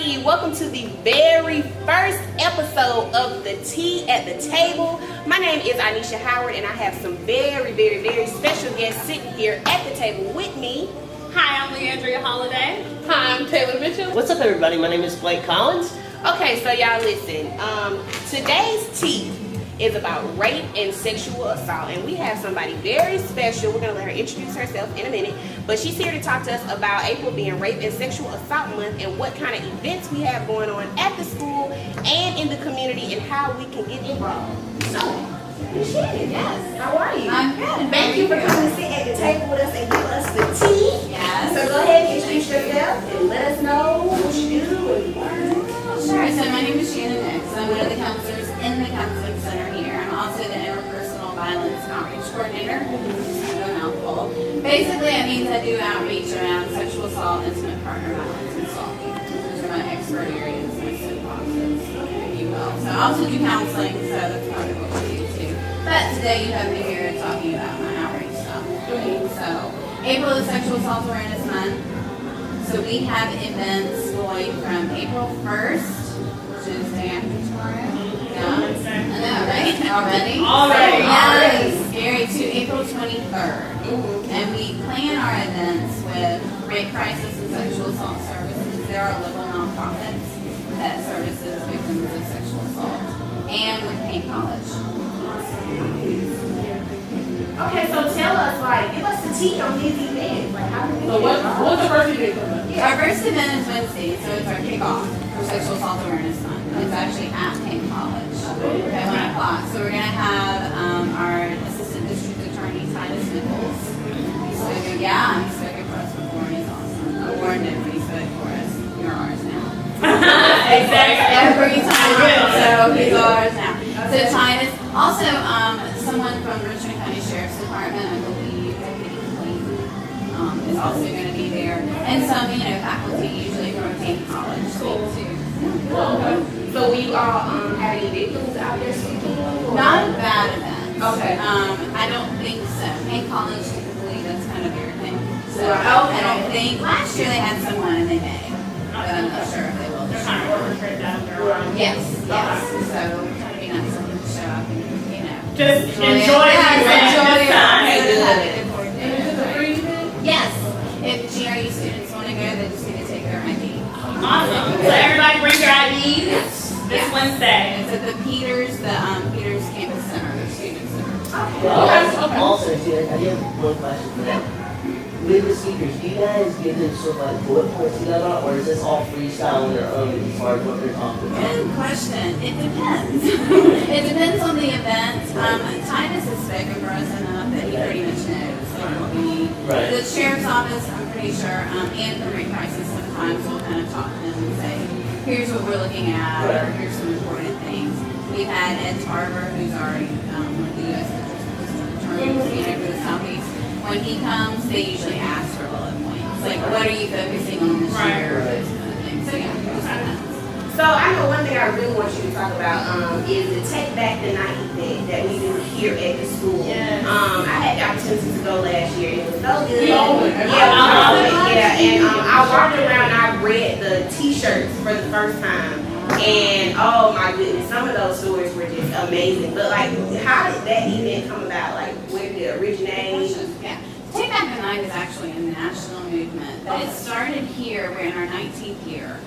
everybody. Welcome to the very first episode of the Tea at the Table. My name is Anisha Howard, and I have some very, very, very special guests sitting here at the table with me. Hi, I'm Leandria Holiday. Hi, I'm Taylor Mitchell. What's up, everybody? My name is Blake Collins. Okay, so y'all listen. Today's tea is about rape and sexual assault, and we have somebody very special. We're gonna let her introduce herself in a minute, but she's here to talk to us about April being Rape and Sexual Assault Month and what kind of events we have going on at the school and in the community and how we can get involved. So, Shannon, yes, how are you? I'm good. Thank you for coming to sit at the table with us and give us the tea. Yes. So go ahead and introduce yourself and let us know what you do and what. Sure. So my name is Shannon Nix. I'm one of the counselors in the counseling center here. I'm also the interpersonal violence outreach coordinator. It's kind of a mouthful. Basically, it means I do outreach around sexual assault, intimate partner violence, and stalking. Those are my expert areas, my soapboxes, if you will. So I also do counseling, so that's part of what we do too. But today you have me here talking about my outreach stuff. So April is Sexual Assault Awareness Month. So we have events going from April 1st, which is day after tomorrow. Yeah, I know, right? Already? Yes, scary, to April 23rd. And we plan our events with Rape Crisis and Sexual Assault Services. There are local nonprofits that services victims of sexual assault. And with Paint College. Okay, so tell us, give us the tea on these events. How do we So what's the first event coming up? Our first event is Wednesday, so it's our kickoff for Sexual Assault Awareness Month. It's actually at Paint College at 1 o'clock. So we're going to have our Assistant District Attorney, Titus Nichols. He's spoken for us before, and he's awesome. I warned him when he spoke for us. You're ours now. Every time, so he's ours now. So Titus, also someone from Richmond County Sheriff's Department, I believe, is also going to be there, and some, faculty usually from Paint College speak too. So will you all have any victims out there speaking? Not a bad event. Okay. I don't think so. Paint College typically that's kind of their thing. So Right. I don't think last year they had someone and they may, but I'm not sure if they will. They're kind of orchestrated out there. Yes. So try to be nice of them to show up and Just enjoy the event. Yes. If GRU students want to go, they just need to take their ID. Awesome. So everybody bring your IDs this Wednesday. It's at the Peters Campus Center, the Student Center. Well, also, I do have one question for that. With the speakers, do you guys give them sort of like bullet points together, or is this all freestyle on their own as far as what they're talking about? Good question. It depends. It depends on the event. Titus has spoken for us enough that he pretty much knows. Right. The sheriff's office, I'm pretty sure, and the Rape Crisis sometimes will kind of talk to them and say, here's what we're looking at, or here's some important things. We've had Ed Tarver, who's already one of the U.S. attorneys for the Southeast. When he comes, they usually ask for bullet points. Like, what are you focusing on this year? Those kind of things. So, yeah. So I know one thing I really want you to talk about is the Take Back the Night event that we do here at the school. Yes. I had the opportunity to go last year. It was so good. Yeah, and I walked around. I read the T-shirts for the first time, and oh my goodness, some of those stories were just amazing. But how did that event come about? Where did it originate? Yeah. Take Back the Night is actually a national movement, but it started here. We're in our 19th year.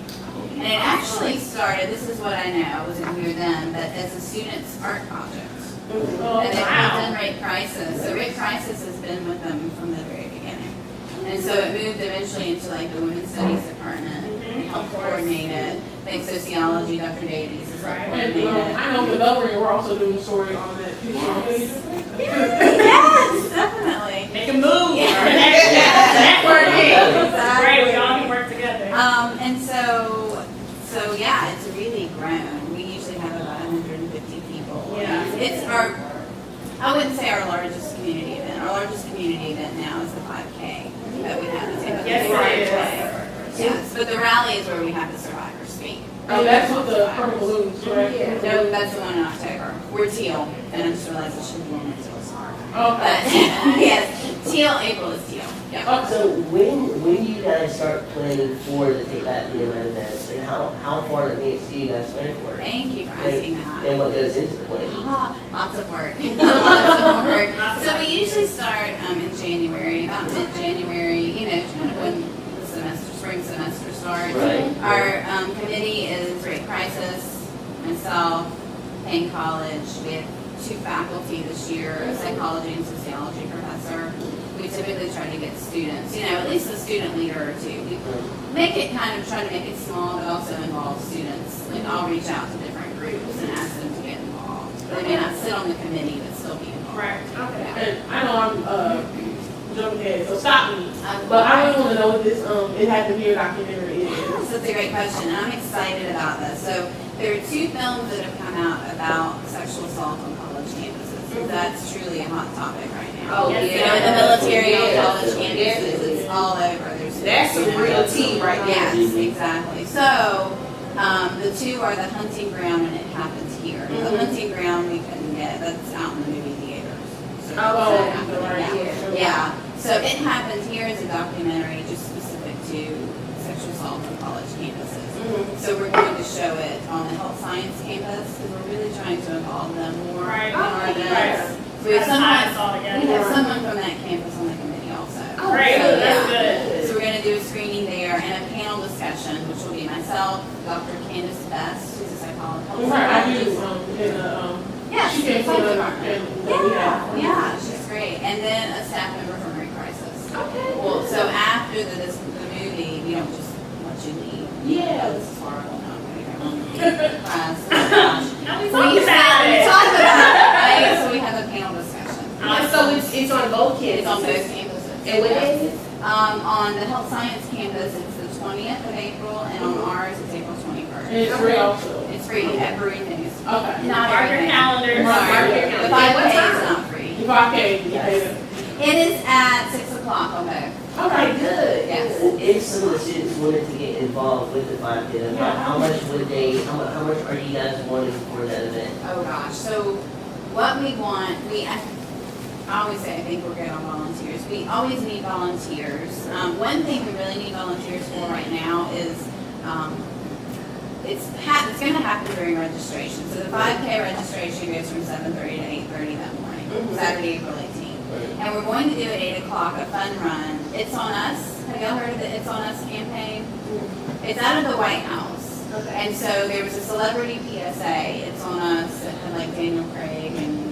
And it actually started, this is what I know, I wasn't here then, but as a student's art project. And they called in Rape Crisis. So Rape Crisis has been with them from the very beginning. And so it moved eventually into the Women's Studies Department. They helped coordinate it. I think sociology, Dr. Davies is coordinating it. I know with Ellery, we're also doing a story on that. Yes, definitely. Make a move. Yeah. Networking. Great. We all can work together. And so yeah, it's really grown. We usually have about 150 people. Yeah. It's I wouldn't say our largest community event. Our largest community event now is the 5K that we have to take up Yes, the Yes, but the rally is where we have the survivors speak. Oh, that's with the purple balloons, correct? No, that's the one in October. We're teal, and I just realized it should be one with teal star. Okay. But yes, Teal, April is teal. Yeah. So when do you guys start planning for the Take Back the event events, and how far in advance do you guys plan for it? Thank you for asking that. And what goes into the planning? Lots of work. Lots of work. So we usually start in January, about mid-January, you know, kind of when the spring semester starts. Right. Our committee is Rate Crisis, myself, Payne College. We have 2 faculty this year, a psychology and sociology professor. We typically try to get students, you know, at least a student leader or 2. We make it try to make it small, but also involve students. Like I'll reach out to different groups and ask them to get involved. They may not sit on the committee, but still be involved. Right. And I know I'm jumping ahead, so stop me. But I really want to know what this It Had to Be a Documentary is. Yes, that's a great question, and I'm excited about this. So there are 2 films that have come out about sexual assault on college campuses. That's truly a hot topic right now. Oh, You know, yeah. in the military on Yeah. college campuses, it's all over. That's some real tea right there. Yes, exactly. So the 2 are the hunting ground, and it happens here. The hunting ground we couldn't get. That's out in the movie theaters. So Oh, that happened, right. yeah. So it happened here as a documentary, just specific to sexual assault on college campuses. So we're going to show it on the health science campus because we're really trying to involve them more Right. in our Right. events. So we have That's how it's someone, all we together. have someone from that campus on the committee also. Great, So, that's yeah. good. So we're going to do a screening there and a panel discussion, which will be myself, Dr. Candace Best, who's a psychologist. Right, I do, in the, Yeah, she came psych to the, department. and we have. Yeah, she's great. And then a staff member from Rate Crisis. Okay. Well, so after the movie, we don't just let you leave. Yeah. Oh, this is horrible. No, I'm going to class. Oh, gosh. Now we We talked about it. talk about it, right? So we have a panel discussion. So it's on both kids. It's on both campuses. And what day is it? On the health science campus, it's the 20th of April, and on ours, it's April And 21st. it's free also. It's free at Brewing News. Okay. Not Mark your everything. calendars. Mark your Sorry. calendar. The 5K What is time? not free. If I can, you Yes. pay them. It is at 6 o'clock on both. Okay, good. Yes. If some of the students wanted to get involved with the 5K, then how much would they, how much are you guys wanting for that event? Oh gosh, so what we want, I always say I think we're good on volunteers. We always need volunteers. One thing we really need volunteers for right now is, it's going to happen during registration. So the 5K registration goes from 7:30 to 8:30 that morning, Saturday, April 18th. And we're going to do at 8 o'clock a fun run. It's on Us. Have y'all heard of the It's on Us campaign? It's out of the White House. Okay. And so there was a celebrity PSA. It's on Us. It had like Daniel Craig and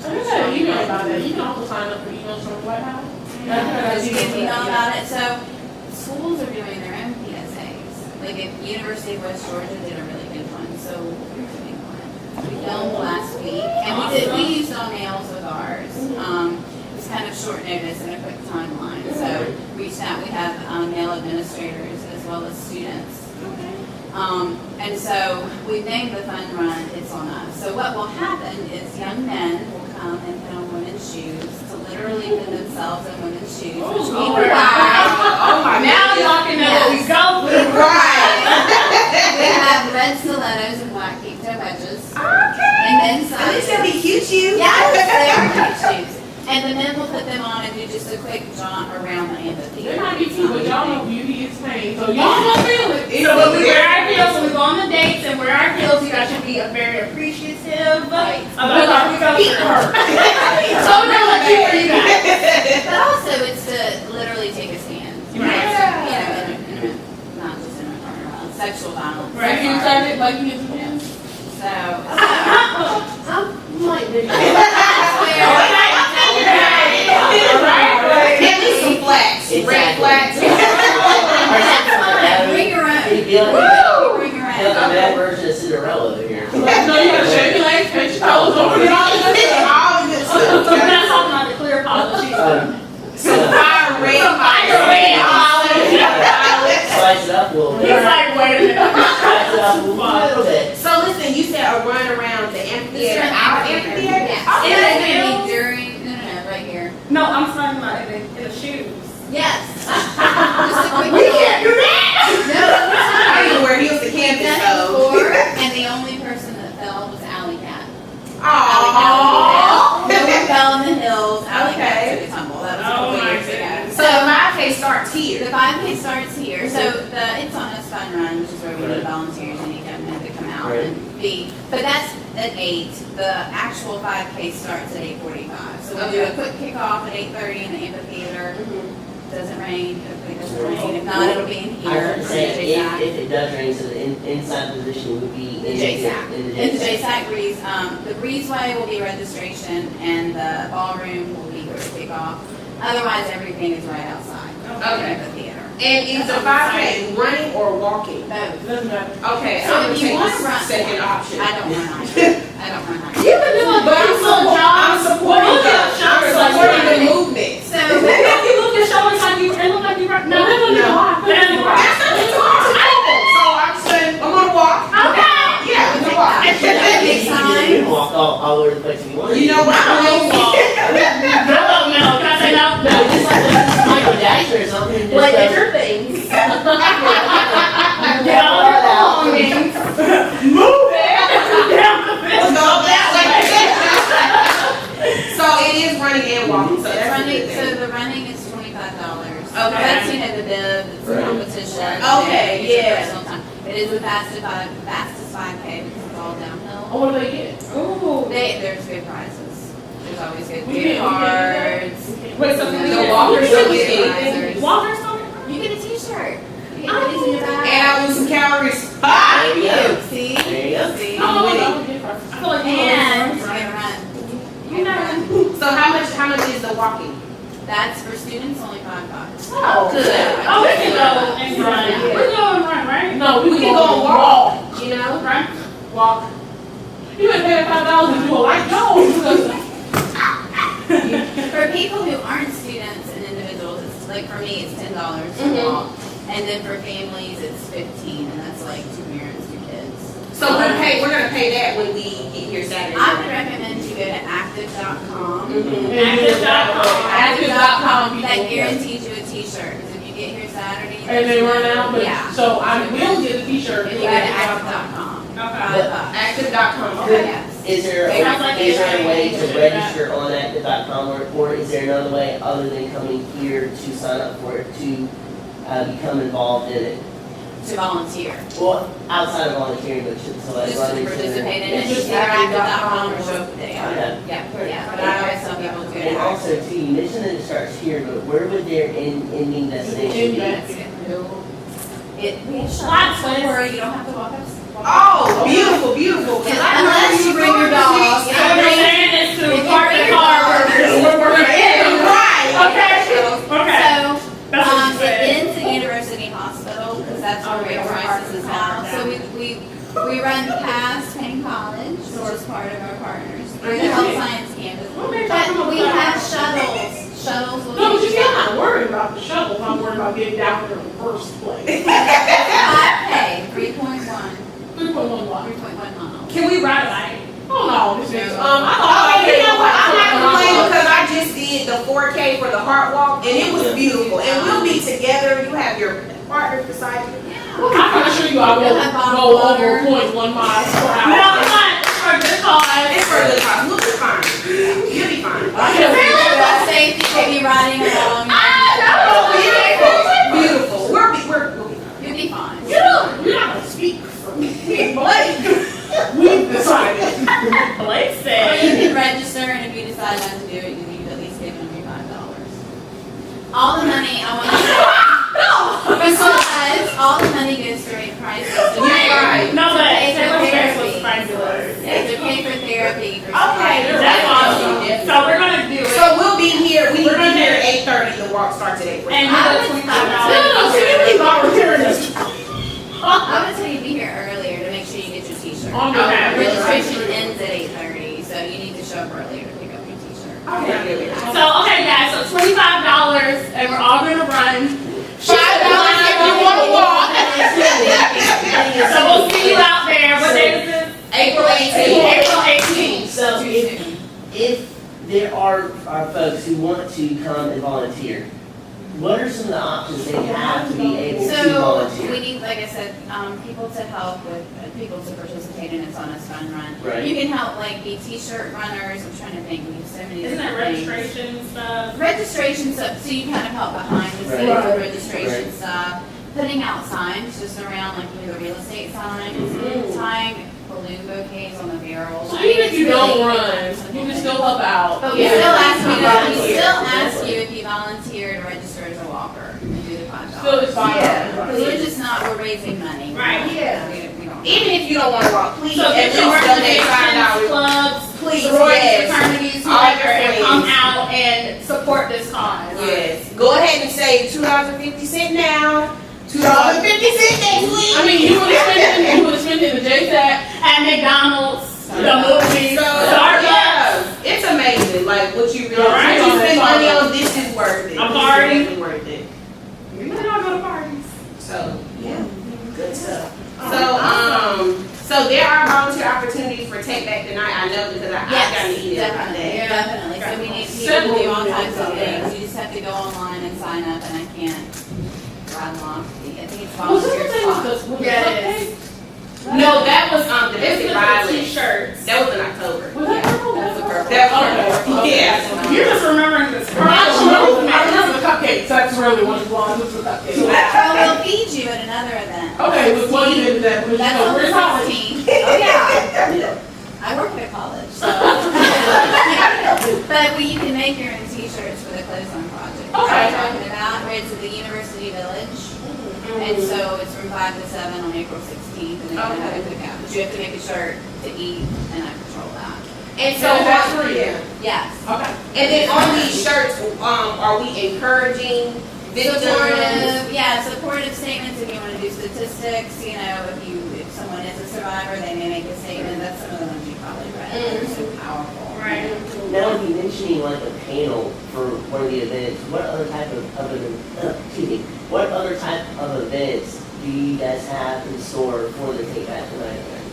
I just had an email about that. You can also sign up for emails from the White House. Did you get an email about it? So schools are doing their own PSAs. Like if University of West Georgia did a really good one, so we're doing one. We filmed last week, and we used all nails with ours. It was kind of short notice and a quick timeline. So reached out. We have male administrators as well as students. And so we've named the fun run It's on Us. So what will happen is young men will come and put on women's shoes to literally put themselves in women's shoes, which we Lord. provide. Oh my Now y'all can know what we go through. We have red stilettos and black peak toe wedges. And then At least they'll be cute shoes. yes, they are cute shoes. And the men will put them on and do just a quick jaunt around the They amphitheater. might be cute, but y'all know beauty is pain. So y'all gonna feel it. So when we wear our heels, when we go on the dates and wear our heels, you guys should be very appreciative Right. about our we go through. So we're gonna let you for you guys. But also, it's to literally take a stand. You know, Yeah. not just in a sexual violence. Right, you started like you get some hands. So, At least some flats. Red Exactly. flats. that's fine. Bring your own. You feel like Bring your you got the own. bad version of Cinderella here. No, you gotta shake your legs, touch your toes, open it all. All this We're stuff. not talking about the clear polish. Some fire red. Spice it up a little He's bit. like, wait a minute. Spice it up a little bit. So listen, you said a run around the amphitheater, our amphitheater? Yes. Okay. It's gonna be during, no, right here. No, I'm talking about in the shoes. Yes. Just a quick We can't do that. I didn't wear heels to We've campus done it though. before, and the only person that fell was Alley Cat. Aww. No one fell in the hills. Alley Okay. Cat took a tumble. That volunteers, you need them to come out Right. and be, but that's at 8. The actual 5K starts at 8:45. So we'll do a quick kickoff at 8:30 in the amphitheater. Doesn't rain, hopefully it doesn't rain. If not, it'll be in I here. was saying, if it does rain, so the inside position would be in JSAC. in the In the JSAC. JSAC breeze, the breezeway will be registration and the ballroom will be where we kick off. Otherwise, everything is right outside. Okay. In the theater. And is the 5K running or walking? Both. Doesn't matter. Okay, So I'm if gonna you take want to the run, second option. I don't run on it. I don't run on it. You can do it, But I'm supporting the movement. So, If you look at shoulders like you, it look like you right. No. That's so I'm saying, I'm gonna walk. Okay. Yeah, I'm gonna walk. You can walk all over the place if you want. You know what? I'm gonna walk. No, can I say no? No, just like Michael Jackson or something. Just Like, go- it's your things. Get all your belongings. Move it. Let's go that way. So it is running and walking, so it's that's a running, good so thing. the running is $25. Okay. That's, you know, the bib, it's the Right. competition. Okay, it's your yeah. personal time. It is the fastest 5K because it's all downhill. Oh, what do they get? Ooh. There's good prizes. There's always good We gift can't- cards. Wait, so We the get walkers good don't get prizes. anything? Walker's coming. You get a t-shirt. You get goodies in your bag. And I lose some calories. Ah! There you go. See? There you go. See? Oh, I feel like you And know. you can run. You know. So how much is the walking? That's for students, only $5. Oh, good. Oh, we can go and run. Yeah. We're going to run, right? No, We can go and walk, you know? Right? Walk. You ain't paying $5 to do a light show. For people who aren't students and individuals, it's like for me, it's $10 to Mhm. walk. And then for families, it's $15, and that's like 2 parents, 2 kids. So we're gonna pay that when we get here Saturday. I would recommend you go to active.com. Mhm. Active.com, that guarantees you a t-shirt, because if you get here Saturday. And they run out, but, Yeah. so I will get a t-shirt. If you go to active.com. Okay. Active.com, Okay, okay. yes. Is there It sounds like is there a it's way ready. to register on active.com or is there another way other than coming here to sign up for it to become involved in it? To volunteer. Well, outside of volunteering, but so like Just to running participate in it, It's just either active.com or active.com. show up the day. Okay. Yeah, but I always tell people to go to And also too, you mentioned that it starts here, but where would their ending destination be? We have Lots shots of- where you don't have to walk up. Oh, beautiful, beautiful. 'Cause I know Unless you bring your dog. So what you're saying is If to you park bring the your car dog- where we're gonna end. Right. Okay. Okay. So, That's what you it said. ends at University Hospital, because that's where Okay, Rachel we're Rice's parking is the car now. So down. we run past Payne College, which is part of our partners, through the health science campus. Okay, But we have shuttles. Shuttles will No, but you take see, you I'm out. not worried about the shuttle, I'm worried about getting down there in the first place. 5K, 3.1 3.1 block. miles. Can we ride a bike? Oh, no, this is, I Oh, thought you know what? I'm not complaining because I just did the 4K for the heart walk and it was beautiful. And we'll be together. You have your partner beside you. I can assure you I You'll have will bottled go water. over 0.1 miles per No, hour. it's not. It's for good cause. It's for a good cause. We'll be fine. You'll be fine. I can't believe that. Safety, take you riding along. Beautiful. We'll be You'll be fine. You're not gonna speak for me, Blake. We've decided. Blake Or said. you can register, and if you decide not to do it, you need to at least give them your $5. All the money, I want to say, because all the money goes to raise prices. To pay, Right. No, but pay for Taylor's face therapy. was fabulous. Yeah, to pay for therapy. For Okay, That's awesome. So we're gonna do it. So we'll be here. We will be here at 8:30. The walk starts at 8:30. And I do would the stop. $25. She didn't even volunteer this. I would tell you to be here earlier to make sure you get your t-shirt. Okay. Registration ends at 8:30, so you need to show up earlier to pick up your t-shirt. Okay. So, okay, guys, so $25, and we're all gonna run. $5 if you want to walk. So we'll see you out there. What day is this? April 18th. April 18th. So if there are folks who want to come and volunteer, what are some of the options they have to be able to So, volunteer? we need, like I said, people to help with, people to participate in It's On Us Fun Run. Right. You can help, like, be t-shirt runners, I'm trying to think, we have so many Isn't that different things. registration stuff? Registration stuff, so you kind of help behind the scenes Right. with registration Right. stuff. putting out signs just around like the real estate signs, tying balloon bouquets on the barrels. So even if you don't run, you can still help out. But we still ask you if you volunteer to register as a walker and do the $5. Still it's fine. Because we're just not, we're raising money. Right. Yeah. We don't. Even if you don't want to walk, please So at get least your donate organizations, $5. clubs, Please, sororities, yes. fraternities, All your whoever, and friends. come out and support this cause. Yes. Go ahead and say $2.50 now. $2.50 next week. I mean, you would have spent it in the JSAC. At McDonald's, the movies, So, Starbucks, yeah, it's amazing. Like what you really, Right. what you spend money on, this is worth it. A party. This is definitely worth it. we better not go to parties. So yeah, good stuff. So there are volunteer opportunities for Take Back the Night. I know because I got an email about Definitely, that. definitely. So we need people to do all types of things. You just have to go online and sign up, and I can't rattle off. I think it's Was volunteer this spots. the Yeah, it is. No, that was This domestic is the violence. t-shirts. That was in October. Was that purple? That's a purple. That Okay. was yeah. You're just remembering this. I remember the cupcakes. That's really what it was. It was the cupcakes. Well, we'll feed you at another event. Okay, with what you did that, was That's on we're the college. 16th. Oh, yeah. I work at a college, so. But you can make your own t-shirts for the Clothesline Project. Okay. We're talking about, it's at the University Village. And so it's from 5 to 7 on April 16th, and then you have a cookout. But you have to make a shirt to eat, and I control that. And so So that's free. yeah. Yes. Okay. And then on these shirts, are we encouraging victims? Supportive statements if you want to do statistics, if someone is a survivor, they may make a statement. That's some of the ones you probably read. They're so powerful. Right. Now, if you're mentioning like a panel for one of the events, what other type of what other type of events do you guys have in store for the Take Back the Night event?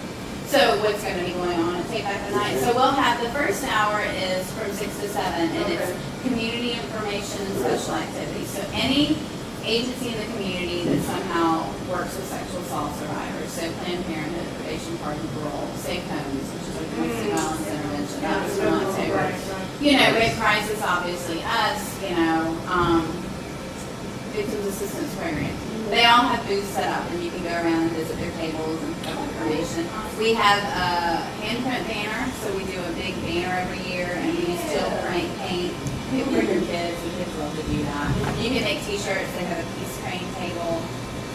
So what's going to be going on at Take Back the Night? So we'll have, the first hour is from 6 to 7, and it's community information and social activities. So any agency in the community that somehow works with sexual assault survivors, so Planned Parenthood, Probation Party, Parole, Safe Homes, which is a domestic violence intervention, that was one too. Red Crisis, obviously, us, Victims Assistance Program. They all have booths set up, and you can go around and visit their tables and pick up information. We have a handprint banner, so we do a big banner every year, and we still paint. People bring their kids, and kids love to do that. You can make t-shirts, they have a peace crane table.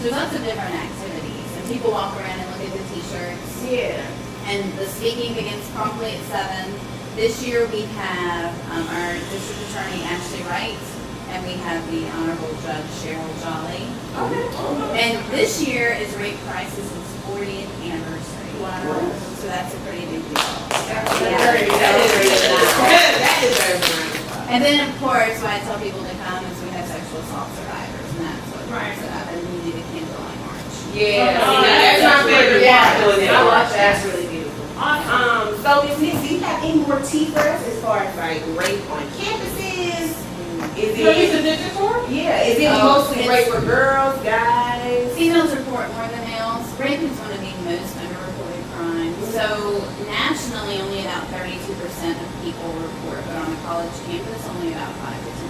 So lots of different activities, and people walk around and look at the t-shirts. Yeah. And the speaking begins promptly at 7. This year we have our district attorney, Ashley Wright, and we have the Honorable Judge Cheryl Jolly. And this year is Rape Crisis' 40th anniversary. Wow. So that's a pretty big deal. That is very And then, of course, what I tell people to come is we have sexual assault survivors, and that's what brings it up. And we do the candlelight march. Yeah, that's my favorite part doing it. I watch That's really beautiful. So Ms. Nix, do you have any more tea for us as far as like rape on campuses? Is So you it statistics for it? is it mostly rape for girls, guys? Females report more than males. Rape is one of the most underreported crimes. So nationally, only about 32% of people report, but on a college campus, only about 5 to 10%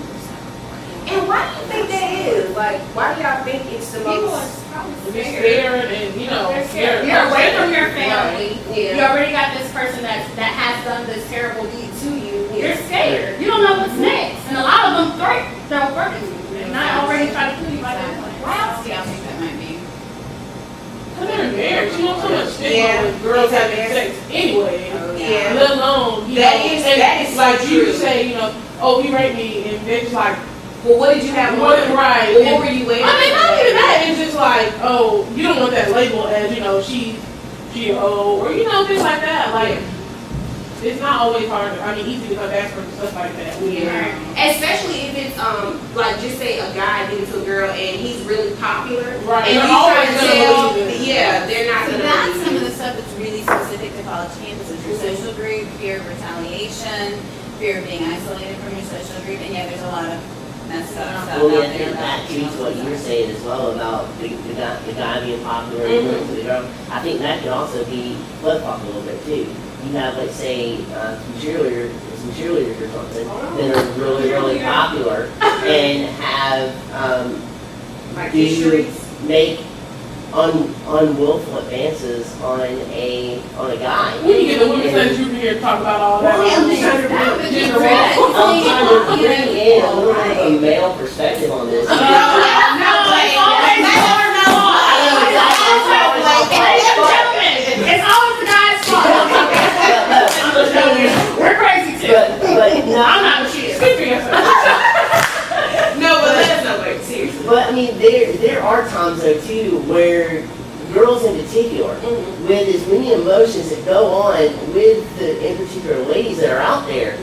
report. And why do you think that is? Like, why do y'all think it's the People are most? probably They're scared. scared and, They're scared. they're- You're away from your family. Yeah. You already got this person that has done this terrible deed to you. You're scared. You don't know what's next. And a lot of them they'll threaten you. And not already try to kill you by that point. Why else do y'all think that might be? Cause they're embarrassed. You know, so much stigma Yeah. with girls having sex anyway. Yeah. Let alone, That is like so you true. say, oh, he raped me, and they're just like, Well, what did you have on? what, right? Well, and- what were you waiting I mean, for? not even that. It's just like, oh, you don't want that label as, she a hoe, or, things like that. Like, it's not always hard, easy to come back from stuff like that. Yeah. Especially if it's like just say a guy did it to a girl and he's really popular. Right. And They're he's trying always to gonna tell, believe it. yeah, they're not So gonna that's believe some of you. the stuff that's really specific to college campuses. Your social group, fear of retaliation, fear of being isolated from your social group, and there's a lot of messed up stuff Well, out yeah, there. that treats what you were saying as well about the guy being popular and going to the girl. I think that could also be flip-flop a little bit too. You have, like, say, some cheerleaders or something that are really, really popular and have Like do the streets. make unwillful advances on a guy. We can get the women's studies group in here to talk about all that. Well, I'm just trying to That would be gender great. roles. I'm trying to bring in a little bit of a male perspective on this. No, it's always It's always the guy's fault. We're crazy too. But no, I'm not a shit. Speak for yourself. No, but let us know, like, seriously. but I mean, there are times though too where girls in particular, with as many emotions that go on with the in particular ladies that are out there,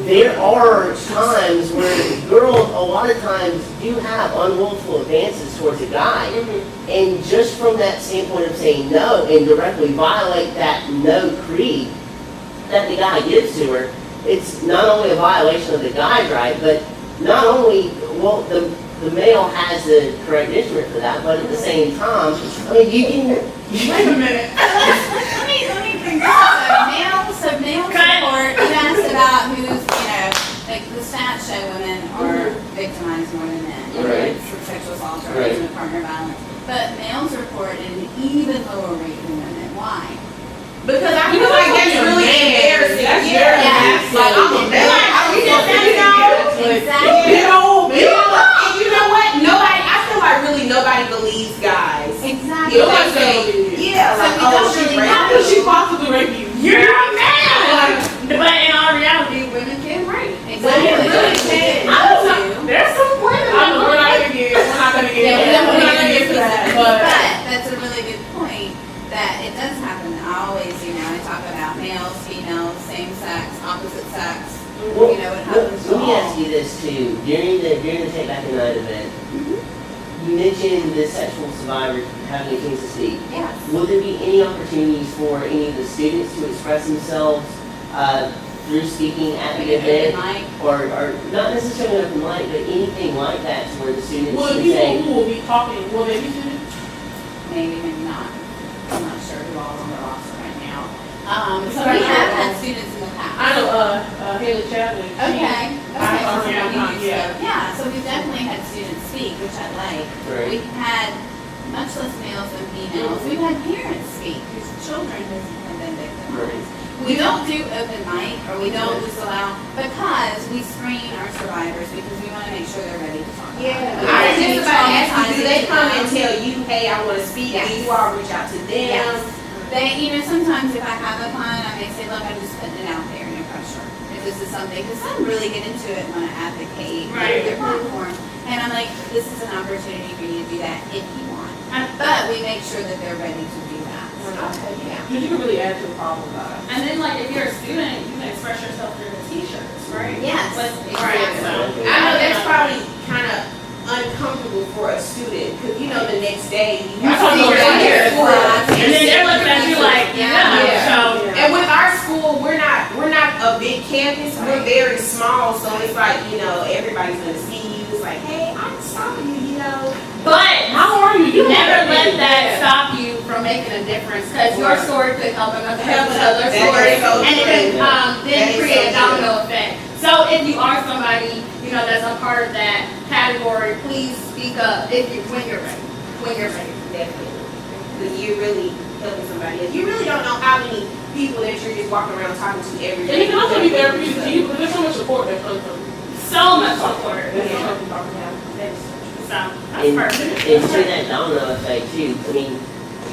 there are times where girls a lot of times do have unwillful advances towards a guy. And just from that standpoint of saying no and directly violate that no creed that the guy gives to her, it's not only a violation of the guy's right, but not only, well, the male has the correct instrument for that, but at the same time, I mean, you can... Wait a minute. Let me bring this up. So male support, you asked about who's, like the stats show women are victimized more than men. Right. For sexual assault or Right. intimate partner violence. But males report at an even lower rate than women. Why? Because I feel like that's really embarrassing. That's Yeah. very Like, I'm embarrassed. I was just saying, Exactly. You know, and you know what? I feel like really nobody believes guys. Exactly. You know, Nobody they say, believes you. yeah, So like, we don't she really raped how me. could she possibly rape you? You're a man. But in all reality, women can rape. Exactly. really can. I don't know. There's some women I know, we're not that gonna get Yeah, we're not gonna get to that, But but that's a really good point, that it does happen. I always, I talk about males, females, same sex, opposite sex. Well, It happens to let me all. ask you this too. During the Take Back the Night event, you mentioned the sexual survivors having a chance to speak. Yes. Will there be any opportunities for any of the students to express themselves through speaking at the event? Like, Or not necessarily open mic, but anything like that to where the students will the can people say, who will be talking, will they be students? maybe, maybe not. I'm not sure who all on the roster right now. So Okay. we have had students in the past. I know, Haley Chadwick. Okay. I- Okay. yeah. Yeah, so we've definitely had students speak, which I like. Right. We've had much less males than females. We've had parents speak whose children have been victimized. We don't do open mic, or we don't just allow, because we screen our survivors because we want to make sure they're ready to talk about it. Yeah. We I don't was just do about to ask you, do they traumatizing come and them. tell you, hey, I want to speak? Yes. Do you all reach out to them? Yes. They, sometimes if I have a client, I may say, look, I'm just putting it out there, no pressure. If this is something, because some really get into it and want to advocate Right. their platform. And I'm like, this is an opportunity for you to do that if you want. But we make sure that they're ready to do that. Yeah. Because you can really add to the problem, guys. And then, like, if you're a student, you can express yourself through the t-shirts, right? Yes. Right. So, I know that's probably kind of uncomfortable for a student, because the next day you You're have to talking go about to your school. class. and then they're looking at you like, Yeah. So, And with our school, we're not a big campus. We're very small, so it's like everybody's gonna see you. It's like, hey, I saw you, but How are you? you never let that stop you from making a difference, because your story could help another other That story, is so and it could true. then That is create a so true. domino effect. So if you are somebody that's a part of that category, please speak up when you're ready. When you're ready. Definitely, because you're really helping somebody else. You really don't know how many people that you're just walking around talking to every And day. it can also be therapeutic to you, because there's so much support that comes from So much support. that's what I'm talking about. So that's and perfect. to that domino effect too, I mean,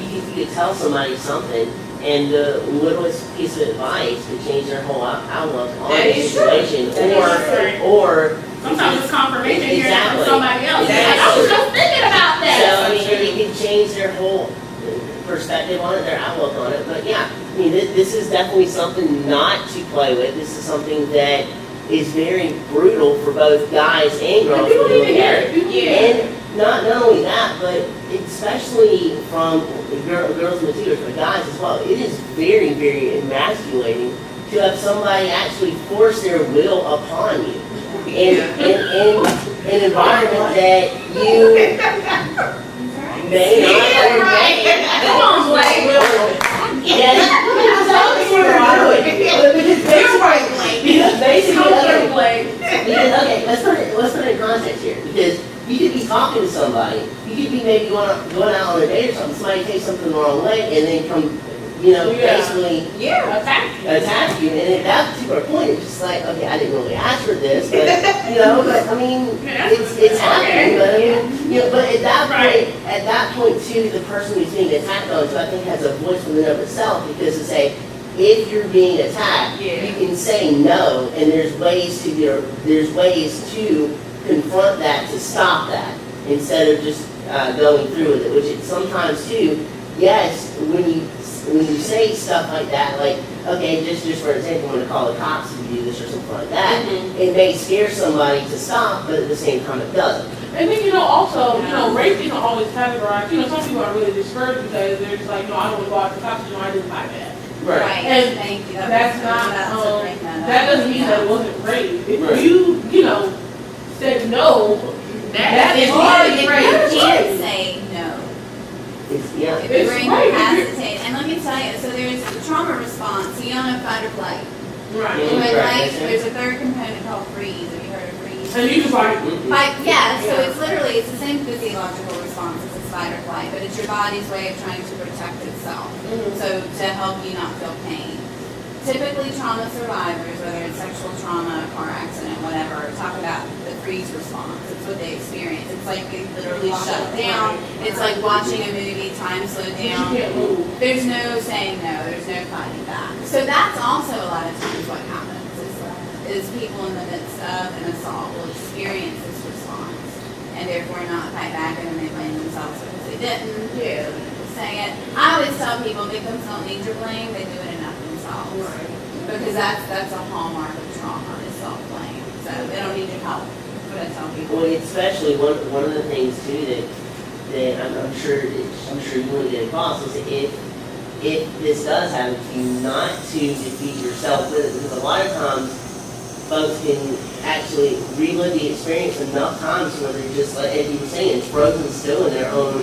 you could tell somebody something, and the littlest piece of advice could change their whole outlook on That the is true. situation, That is or Sometimes it's confirmation hearing it from Exactly. somebody else. Like, I Exactly. was just thinking about So, that. I mean, it can change their whole perspective on it, their outlook on it. But yeah, I mean, this is definitely something not to play with. This is something that is very brutal for both guys and girls People when you need to look hear at it. it. People need to hear it. And not only that, but especially from girls and materials, but guys as well, it is very, very emasculating to have somebody actually force their will upon you in an environment that you may not remain. Come on, Blake. Yes, that's what we're doing. Because basically, Come here, okay, Blake. let's put it in context here. Because you could be talking to somebody, you could be maybe going out on a date or something, somebody takes something the wrong way and then come, basically Yeah. attack you. And at that particular point, it's just like, okay, I didn't really ask for this, but, but I mean, it's happening. But I mean, but at that point too, the person who's being attacked on, so I think has a voice within and of itself, because to say, if you're being attacked, you can say no, and there's ways to confront that, to stop that, instead of just going through with it. Which it sometimes too, yes, when you say stuff like that, like, okay, just for example, I'm going to call the cops if you do this or something like that, it may scare somebody to stop, but at the same time it doesn't. And then, also, rape isn't always categorized. Some people are really discouraged because they're just like, no, I don't want to go out to cops, I didn't like that. Right, And thank you. That's not, that doesn't mean that it wasn't rape. If Right. you said no, that is already You rape. can't say no. Yeah. If your It's brain right. hesitates, and let me tell you, so there's trauma response, so you don't have fight or flight. Right. Yeah. But Right. there's a third component called freeze. Have you heard of freeze? And you just like, Fight, yeah, so Yeah. it's the same physiological response as fight or flight, but it's your body's way of trying to protect itself. So to help you not feel pain. Typically trauma survivors, whether it's sexual trauma, car accident, whatever, talk about the freeze response. It's what they experience. It's like they literally shut down. It's like watching a movie, time slowed you down. can't move. There's no saying no, there's no fighting back. So that's also a lot of times what happens is people in the midst of an assault will experience this response and therefore not fight back, and then they blame themselves because they didn't. Yeah. Say it. I always tell people victims don't need your blame, they do it enough themselves. Because that's a hallmark of trauma is self-blame. So they don't need your help. That's what I tell people. Well, especially one of the things too that I'm sure you would get across is if this does happen to you, not to defeat yourself with it, because a lot of times folks can actually relive the experience enough times where they're just, like as you were saying, frozen still in their own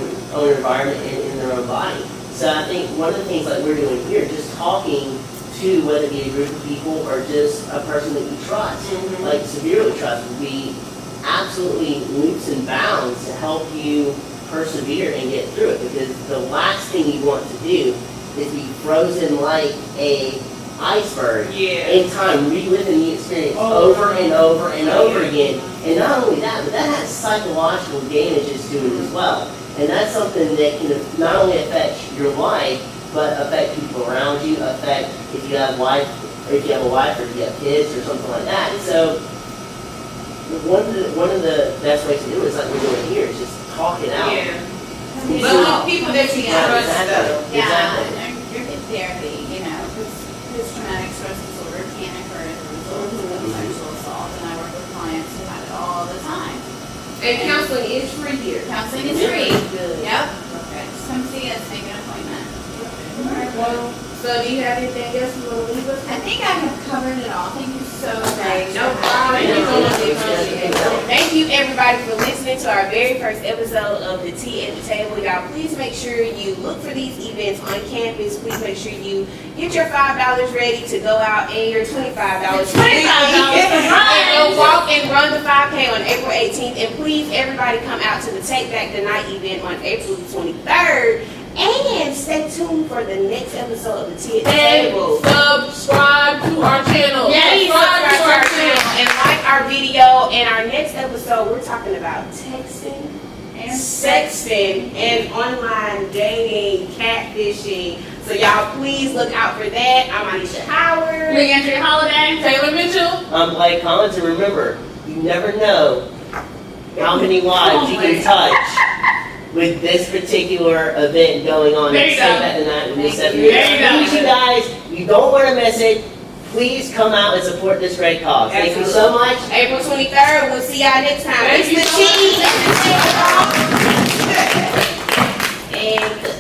environment and in their own body. So I think one of the things like we're doing here, just talking to whether it be a group of people or just a person that you trust, like severely trust, would be absolutely leaps and bounds to help you persevere and get through it. Because the last thing you want to do is be frozen like a iceberg in time, reliving the experience over and over and over again. And not only that, but that has psychological damages to it as well. And that's something that can not only affect your life, but affect people around you, affect if you have a wife or if you have kids or something like that. So one of the best ways to do it is like we're doing here, is just talk it out. But people that you trust, though. Yeah, Exactly. and you're in therapy, because traumatic stress disorder can occur as a result of sexual assault, and I work with clients who have it all the time. And counseling is free here. Counseling is free. Yep. Just come see us, make an appointment. Well, so do you have anything else you want to leave us? I think I have covered it all. Thank you so much. No problem. Thank you so much. Thank you everybody for listening to our very first episode of The Tea at the Table. Y'all, please make sure you look for these events on campus. Please make sure you get your $5 ready to go out and your $25 and go walk and run the 5K on April 18th. And please, everybody, come out to the Take Back the Night event on April 23rd. And stay tuned for the next episode of The Tea at the Table. Subscribe to our channel. Please subscribe to our channel and like our video. And our next episode, we're talking about texting, sexting, and online dating, catfishing. So y'all, please look out for that. I'm Anisha Howard. Leandria Holiday. Taylor Mitchell. I'm Blake Collins, and remember, you never know how many lives you can touch with this particular event going on. There you go. At the night with this Thank event. you. There you go. Please, you guys, you don't want to miss it. Please come out and support this great cause. Thank you so much. April 23rd. We'll see y'all next time. Thank It's you the so much. Tea at the Table. And